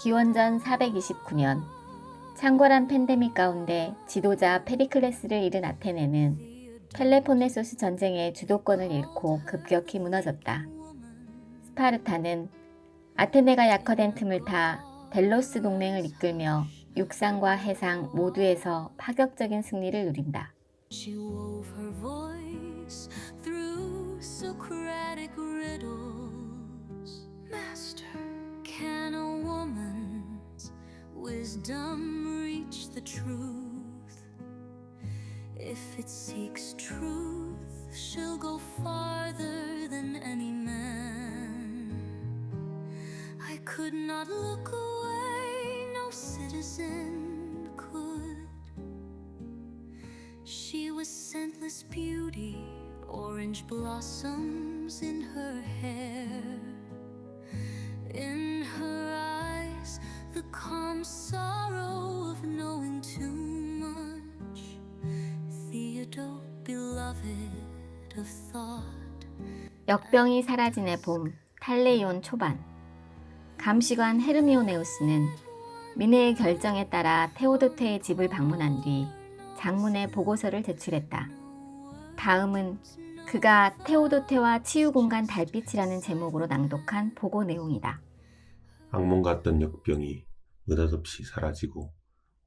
기원전 429년 창궐한 팬데믹 가운데 지도자 페리클레스를 잃은 아테네는 펠레폰네소스 전쟁의 주도권을 잃고 급격히 무너졌다. 스파르타는 아테네가 약화된 틈을 타 델로스 동맹을 이끌며 육상과 해상 모두에서 파격적인 승리를 누린다. She wove her voice through Socratic riddles. Master, can a woman's wisdom reach the truth? If it seeks truth, she'll go farther than any man. I could not look away, no citizen could. She was scentless beauty, orange blossoms in her hair. In her eyes, the calm sorrow of knowing too much. Theodote, beloved of thought. 역병이 사라진의 봄, 탈레이온 초반. 감시관 헤르미오네우스는 미네의 결정에 따라 테오도테의 집을 방문한 뒤 장문의 보고서를 제출했다. 다음은 그가 테오도테와 치유공간 달빛이라는 제목으로 낭독한 보고 내용이다. 악몽 같던 역병이 느닷없이 사라지고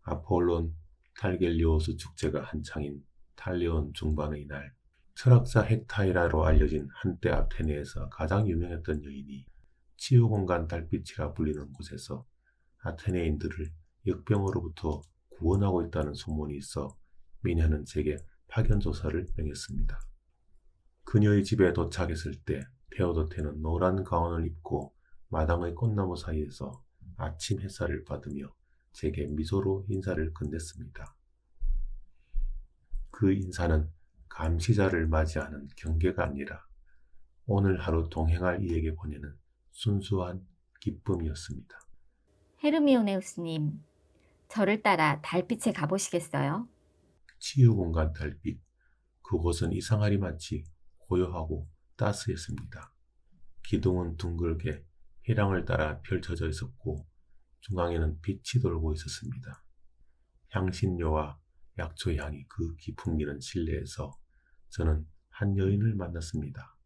아폴론 탈겔리오스 축제가 한창인 탈레온 중반의 날, 철학자 헥타이라로 알려진 한때 아테네에서 가장 유명했던 여인이 치유공간 달빛이라 불리는 곳에서 아테네인들을 역병으로부터 구원하고 있다는 소문이 있어 미녀는 제게 파견조사를 명했습니다. 그녀의 집에 도착했을 때 테오도테는 노란 가운을 입고 마당의 꽃나무 사이에서 아침 햇살을 받으며 제게 미소로 인사를 건넸습니다. 그 인사는 감시자를 맞이하는 경계가 아니라 오늘 하루 동행할 이에게 보내는 순수한 기쁨이었습니다. 헤르미오네우스님, 저를 따라 달빛에 가보시겠어요? 치유공간 달빛, 그곳은 이상하리 마치 고요하고 따스했습니다. 기둥은 둥글게 회랑을 따라 펼쳐져 있었고 중앙에는 빛이 돌고 있었습니다. 향신료와 약초 향이 극히 풍기는 실내에서 저는 한 여인을 만났습니다.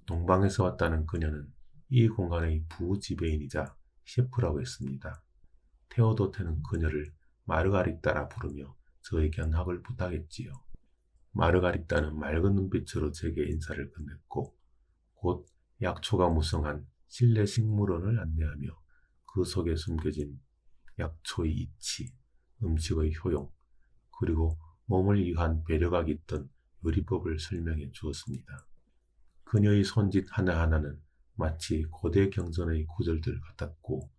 동방에서 왔다는 그녀는 이 공간의 부지배인이자 셰프라고 했습니다. 테오도테는 그녀를 마르가리따라 부르며 저의 견학을 부탁했지요. 마르가리따는 맑은 눈빛으로 제게 인사를 건넸고 곧 약초가 무성한 실내 식물원을 안내하며 그 속에 숨겨진 약초의 이치, 음식의 효용, 그리고 몸을 위한 배려가 깃든 요리법을 설명해 주었습니다. 그녀의 손짓 하나하나는 마치 고대 경전의 구절들 같았고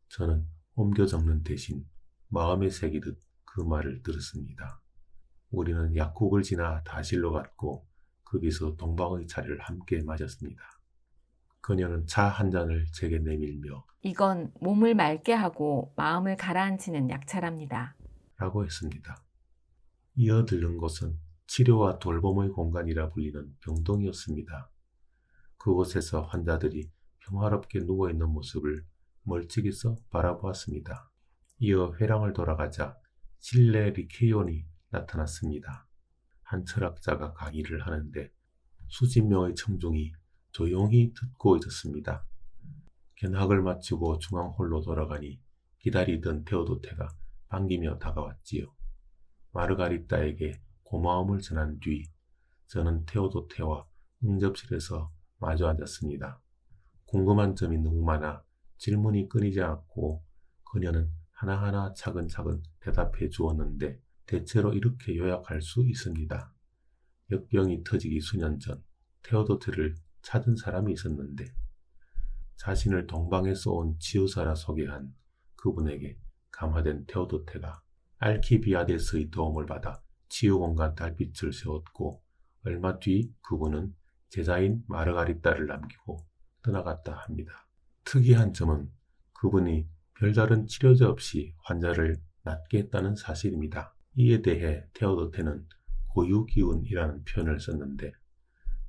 저는 옮겨 적는 대신 마음에 새기듯 그 말을 들었습니다. 우리는 약국을 지나 다실로 갔고 거기서 동방의 차를 함께 마셨습니다. 그녀는 차 한 잔을 제게 내밀며 이건 몸을 맑게 하고 마음을 가라앉히는 약차랍니다. 라고 했습니다. 이어 들른 곳은 치료와 돌봄의 공간이라 불리는 병동이었습니다. 그곳에서 환자들이 평화롭게 누워있는 모습을 멀찍이서 바라보았습니다. 이어 회랑을 돌아가자 실내 리케이온이 나타났습니다. 한 철학자가 강의를 하는데 수십 명의 청중이 조용히 듣고 있었습니다. 견학을 마치고 중앙홀로 돌아가니 기다리던 테오도테가 반기며 다가왔지요. 마르가리따에게 고마움을 전한 뒤 저는 테오도테와 응접실에서 마주 앉았습니다. 궁금한 점이 너무 많아 질문이 끊이지 않았고 그녀는 하나하나 차근차근 대답해 주었는데 대체로 이렇게 요약할 수 있습니다. 역병이 터지기 수년 전 테오도테를 찾은 사람이 있었는데 자신을 동방에서 온 치유사라 소개한 그분에게 감화된 테오도테가 알키비아데스의 도움을 받아 치유공간 달빛을 세웠고 얼마 뒤 그분은 제자인 마르가리따를 남기고 떠나갔다 합니다. 특이한 점은 그분이 별다른 치료제 없이 환자를 낫게 했다는 사실입니다. 이에 대해 테오도테는 고유기운이라는 표현을 썼는데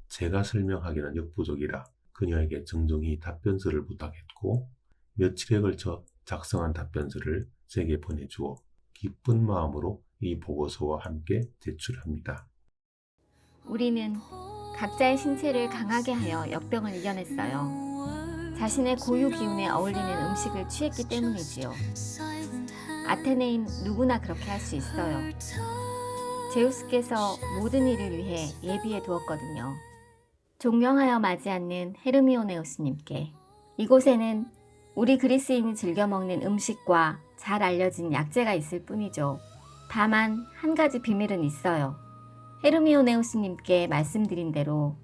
제가 설명하기는 역부족이라 그녀에게 정중히 답변서를 부탁했고 며칠에 걸쳐 작성한 답변서를 제게 보내주어 기쁜 마음으로 이 보고서와 함께 제출합니다. 우리는 각자의 신체를 강하게 하여 역병을 이겨냈어요. 자신의 고유 기운에 어울리는 음식을 취했기 때문이지요. 아테네인 누구나 그렇게 할 수 있어요. 제우스께서 모든 일을 위해 예비해 두었거든요. 존경하여 맞이 않는 헤르미오네우스님께 이곳에는 우리 그리스인이 즐겨 먹는 음식과 잘 알려진 약재가 있을 뿐이죠. 다만 한 가지 비밀은 있어요. 헤르미오네우스님께 말씀드린 대로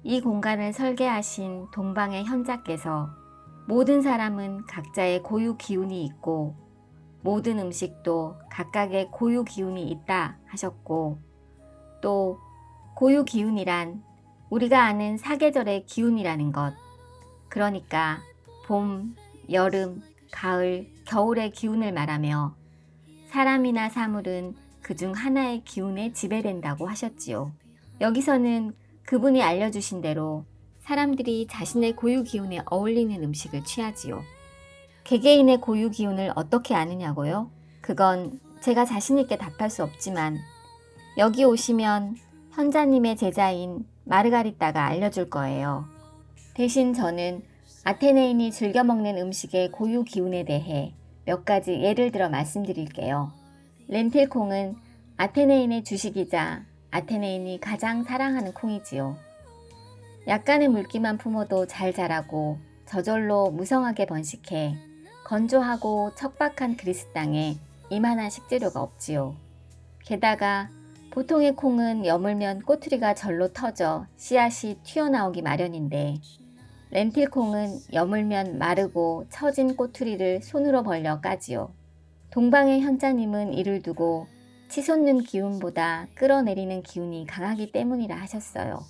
이 공간을 설계하신 동방의 현자께서 모든 사람은 각자의 고유 기운이 있고 모든 음식도 각각의 고유 기운이 있다 하셨고 또 고유 기운이란 우리가 아는 사계절의 기운이라는 것 그러니까 봄, 여름, 가을, 겨울의 기운을 말하며 사람이나 사물은 그중 하나의 기운에 지배된다고 하셨지요. 여기서는 그분이 알려주신 대로 사람들이 자신의 고유 기운에 어울리는 음식을 취하지요. 개개인의 고유 기운을 어떻게 아느냐고요? 그건 제가 자신있게 답할 수 없지만 여기 오시면 현자님의 제자인 마르가리따가 알려줄 거예요. 대신 저는 아테네인이 즐겨 먹는 음식의 고유 기운에 대해 몇 가지 예를 들어 말씀드릴게요. 렌틸콩은 아테네인의 주식이자 아테네인이 가장 사랑하는 콩이지요. 약간의 물기만 품어도 잘 자라고 저절로 무성하게 번식해 건조하고 척박한 그리스 땅에 이만한 식재료가 없지요. 게다가 보통의 콩은 여물면 꼬투리가 절로 터져 씨앗이 튀어나오기 마련인데 렌틸콩은 여물면 마르고 처진 꼬투리를 손으로 벌려 까지요. 동방의 현자님은 이를 두고 치솟는 기운보다 끌어내리는 기운이 강하기 때문이라 하셨어요.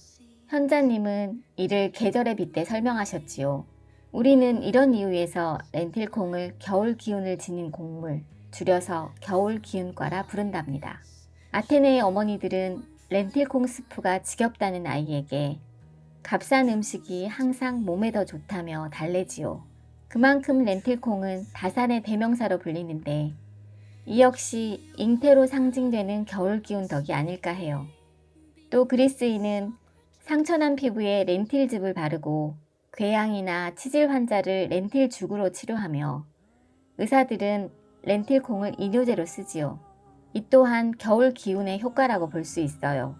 현자님은 이를 계절에 빗대 설명하셨지요. 우리는 이런 이유에서 렌틸콩을 겨울 기운을 지닌 곡물, 줄여서 겨울 기운과라 부른답니다. 아테네의 어머니들은 렌틸콩 스프가 지겹다는 아이에게 값싼 음식이 항상 몸에 더 좋다며 달래지요. 그만큼 렌틸콩은 다산의 대명사로 불리는데 이 역시 잉태로 상징되는 겨울 기운 덕이 아닐까 해요. 또 그리스인은 상처난 피부에 렌틸즙을 바르고 궤양이나 치질 환자를 렌틸죽으로 치료하며 의사들은 렌틸콩을 이뇨제로 쓰지요. 이 또한 겨울 기운의 효과라고 볼 수 있어요.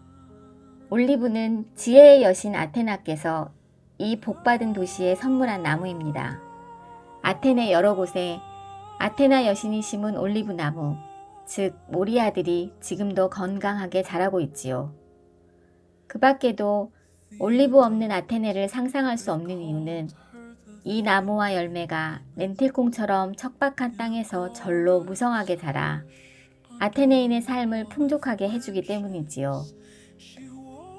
올리브는 지혜의 여신 아테나께서 이 복받은 도시에 선물한 나무입니다. 아테네 여러 곳에 아테나 여신이 심은 올리브 나무, 즉 모리아들이 지금도 건강하게 자라고 있지요. 그 밖에도 올리브 없는 아테네를 상상할 수 없는 이유는 이 나무와 열매가 렌틸콩처럼 척박한 땅에서 절로 무성하게 자라 아테네인의 삶을 풍족하게 해주기 때문이지요.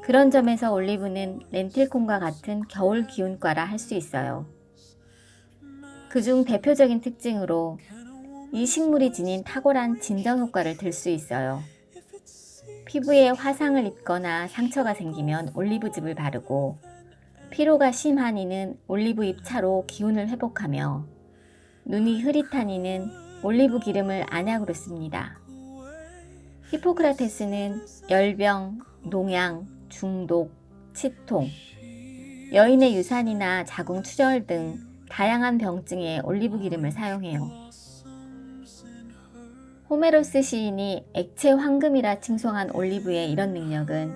그런 점에서 올리브는 렌틸콩과 같은 겨울 기운과라 할 수 있어요. 그중 대표적인 특징으로 이 식물이 지닌 탁월한 진정 효과를 들 수 있어요. 피부에 화상을 입거나 상처가 생기면 올리브즙을 바르고 피로가 심한 이는 올리브잎 차로 기운을 회복하며 눈이 흐릿한 이는 올리브 기름을 안약으로 씁니다. 히포크라테스는 열병, 농양, 중독, 치통, 여인의 유산이나 자궁 출혈 등 다양한 병증에 올리브 기름을 사용해요. 호메로스 시인이 액체 황금이라 칭송한 올리브의 이런 능력은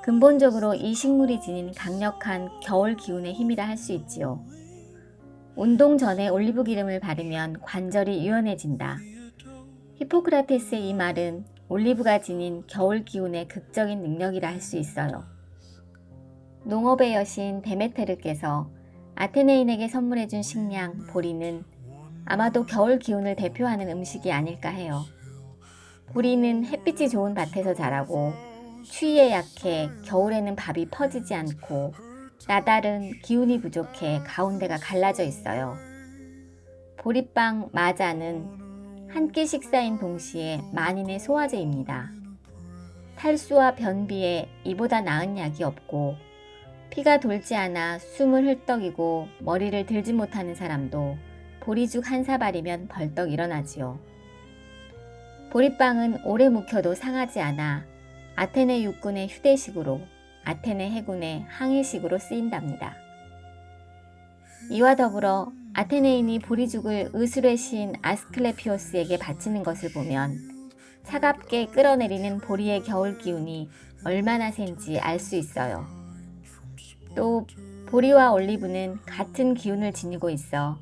근본적으로 이 식물이 지닌 강력한 겨울 기운의 힘이라 할 수 있지요. 운동 전에 올리브 기름을 바르면 관절이 유연해진다. 히포크라테스의 이 말은 올리브가 지닌 겨울 기운의 극적인 능력이라 할 수 있어요. 농업의 여신 데메테르께서 아테네인에게 선물해준 식량 보리는 아마도 겨울 기운을 대표하는 음식이 아닐까 해요. 보리는 햇빛이 좋은 밭에서 자라고 추위에 약해 겨울에는 밥이 퍼지지 않고 나달은 기운이 부족해 가운데가 갈라져 있어요. 보리빵 마자는 한 끼 식사인 동시에 만인의 소화제입니다. 탈수와 변비에 이보다 나은 약이 없고 피가 돌지 않아 숨을 헐떡이고 머리를 들지 못하는 사람도 보리죽 한 사발이면 벌떡 일어나지요. 보리빵은 오래 묵혀도 상하지 않아 아테네 육군의 휴대식으로, 아테네 해군의 항일식으로 쓰인답니다. 이와 더불어 아테네인이 보리죽을 의술의 시인 아스클레피오스에게 바치는 것을 보면 차갑게 끌어내리는 보리의 겨울 기운이 얼마나 센지 알 수 있어요. 또 보리와 올리브는 같은 기운을 지니고 있어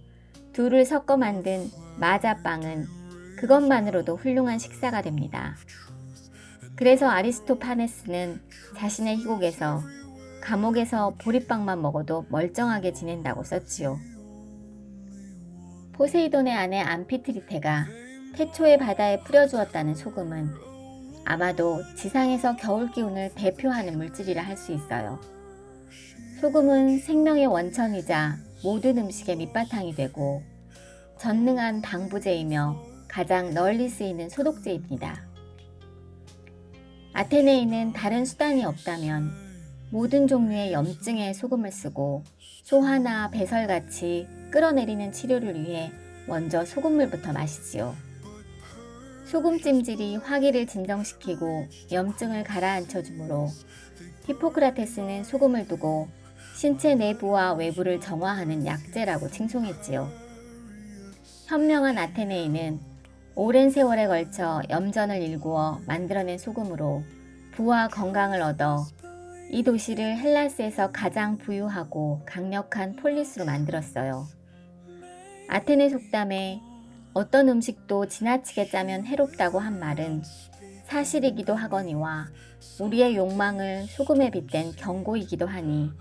둘을 섞어 만든 마자빵은 그것만으로도 훌륭한 식사가 됩니다. 그래서 아리스토파네스는 자신의 희곡에서 감옥에서 보리빵만 먹어도 멀쩡하게 지낸다고 썼지요. 포세이돈의 아내 암피트리테가 태초의 바다에 뿌려주었다는 소금은 아마도 지상에서 겨울 기운을 대표하는 물질이라 할 수 있어요. 소금은 생명의 원천이자 모든 음식의 밑바탕이 되고 전능한 방부제이며 가장 널리 쓰이는 소독제입니다. 아테네인은 다른 수단이 없다면 모든 종류의 염증에 소금을 쓰고 소화나 배설같이 끌어내리는 치료를 위해 먼저 소금물부터 마시지요. 소금 찜질이 화기를 진정시키고 염증을 가라앉혀 주므로 히포크라테스는 소금을 두고 신체 내부와 외부를 정화하는 약재라고 칭송했지요. 현명한 아테네인은 오랜 세월에 걸쳐 염전을 일구어 만들어낸 소금으로 부와 건강을 얻어 이 도시를 헬라스에서 가장 부유하고 강력한 폴리스로 만들었어요. 아테네 속담에 어떤 음식도 지나치게 짜면 해롭다고 한 말은 사실이기도 하거니와 우리의 욕망을 소금에 빗댄 경고이기도 하니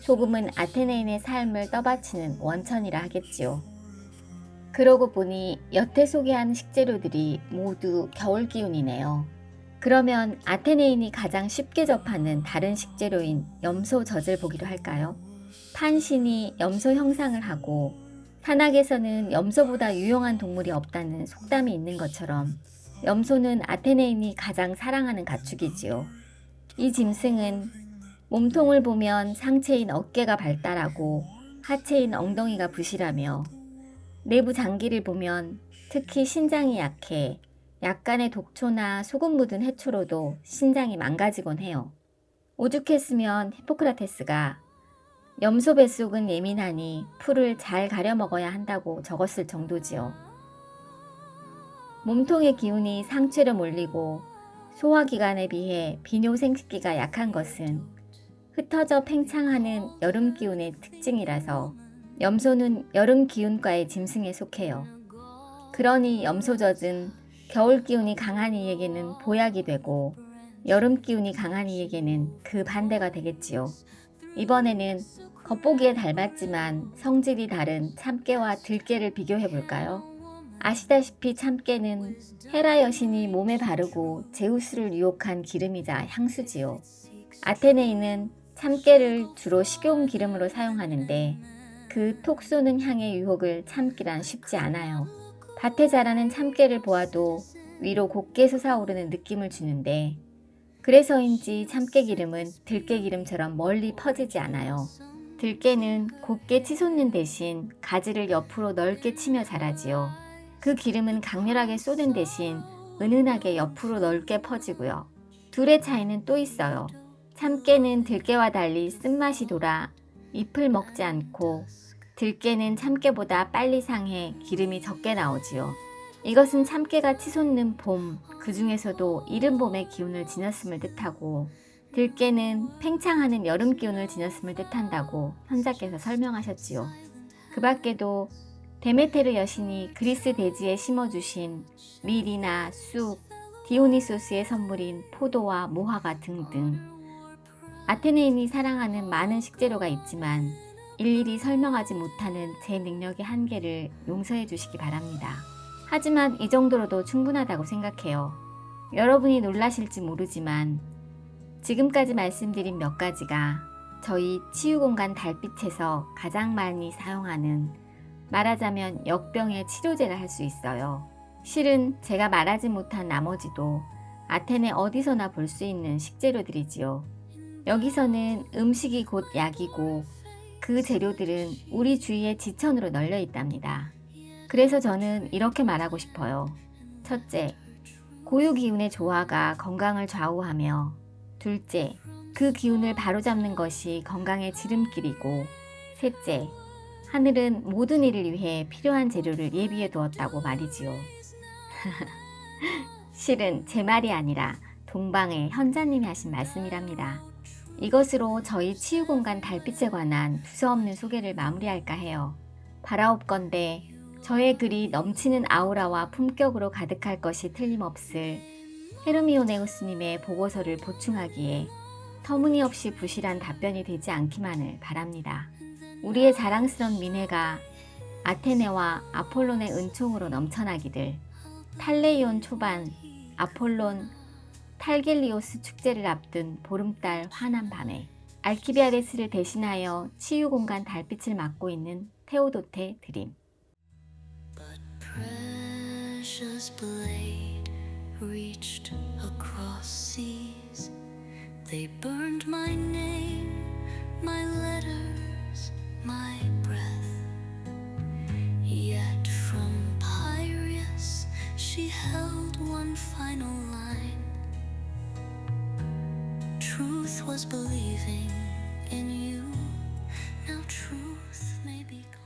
소금은 아테네인의 삶을 떠받치는 원천이라 하겠지요. 그러고 보니 여태 소개한 식재료들이 모두 겨울 기운이네요. 그러면 아테네인이 가장 쉽게 접하는 다른 식재료인 염소젖을 보기로 할까요? 판신이 염소 형상을 하고 산악에서는 염소보다 유용한 동물이 없다는 속담이 있는 것처럼 염소는 아테네인이 가장 사랑하는 가축이지요. 이 짐승은 몸통을 보면 상체인 어깨가 발달하고 하체인 엉덩이가 부실하며 내부 장기를 보면 특히 신장이 약해 약간의 독초나 소금 묻은 해초로도 신장이 망가지곤 해요. 오죽했으면 히포크라테스가 염소 뱃속은 예민하니 풀을 잘 가려 먹어야 한다고 적었을 정도지요. 몸통의 기운이 상체로 몰리고 소화기관에 비해 비뇨생식기가 약한 것은 흩어져 팽창하는 여름 기운의 특징이라서 염소는 여름 기운과의 짐승에 속해요. 그러니 염소젖은 겨울 기운이 강한 이에게는 보약이 되고 여름 기운이 강한 이에게는 그 반대가 되겠지요. 이번에는 겉보기에 닮았지만 성질이 다른 참깨와 들깨를 비교해 볼까요? 아시다시피 참깨는 헤라 여신이 몸에 바르고 제우스를 유혹한 기름이자 향수지요. 아테네인은 참깨를 주로 식용 기름으로 사용하는데 그 톡 쏘는 향의 유혹을 참기란 쉽지 않아요. 밭에 자라는 참깨를 보아도 위로 곱게 솟아오르는 느낌을 주는데 그래서인지 참깨기름은 들깨기름처럼 멀리 퍼지지 않아요. 들깨는 곱게 치솟는 대신 가지를 옆으로 넓게 치며 자라지요. 그 기름은 강렬하게 쏟은 대신 은은하게 옆으로 넓게 퍼지고요. 둘의 차이는 또 있어요. 참깨는 들깨와 달리 쓴맛이 돌아 잎을 먹지 않고 들깨는 참깨보다 빨리 상해 기름이 적게 나오지요. 이것은 참깨가 치솟는 봄, 그 중에서도 이른 봄의 기운을 지녔음을 뜻하고 들깨는 팽창하는 여름 기운을 지녔음을 뜻한다고 현자께서 설명하셨지요. 그 밖에도 데메테르 여신이 그리스 대지에 심어주신 밀이나 쑥, 디오니소스의 선물인 포도와 무화과 등등 아테네인이 사랑하는 많은 식재료가 있지만 일일이 설명하지 못하는 제 능력의 한계를 용서해 주시기 바랍니다. 하지만 이 정도로도 충분하다고 생각해요. 여러분이 놀라실지 모르지만 지금까지 말씀드린 몇 가지가 저희 치유공간 달빛에서 가장 많이 사용하는 말하자면 역병의 치료제라 할 수 있어요. 실은 제가 말하지 못한 나머지도 아테네 어디서나 볼 수 있는 식재료들이지요. 여기서는 음식이 곧 약이고 그 재료들은 우리 주위에 지천으로 널려 있답니다. 그래서 저는 이렇게 말하고 싶어요. 첫째, 고유 기운의 조화가 건강을 좌우하며, 둘째, 그 기운을 바로잡는 것이 건강의 지름길이고, 셋째, 하늘은 모든 일을 위해 필요한 재료를 예비해 두었다고 말이지요. 실은 제 말이 아니라 동방의 현자님이 하신 말씀이랍니다. 이것으로 저희 치유공간 달빛에 관한 두서없는 소개를 마무리할까 해요. 바라옵건대 저의 글이 넘치는 아우라와 품격으로 가득할 것이 틀림없을 헤르미오네우스님의 보고서를 보충하기에 터무니없이 부실한 답변이 되지 않기만을 바랍니다. 우리의 자랑스런 민회가 아테네와 아폴론의 은총으로 넘쳐나기를, 탈레이온 초반 아폴론 탈겔리오스 축제를 앞둔 보름달 환한 밤에 알키비아데스를 대신하여 치유공간 달빛을 맡고 있는 테오도테 드림. Precious blade reached across seas. They burned my name, my letters, my breath. Yet from Piraeus she held one final line. Truth was believing in you. Now truth may be gone.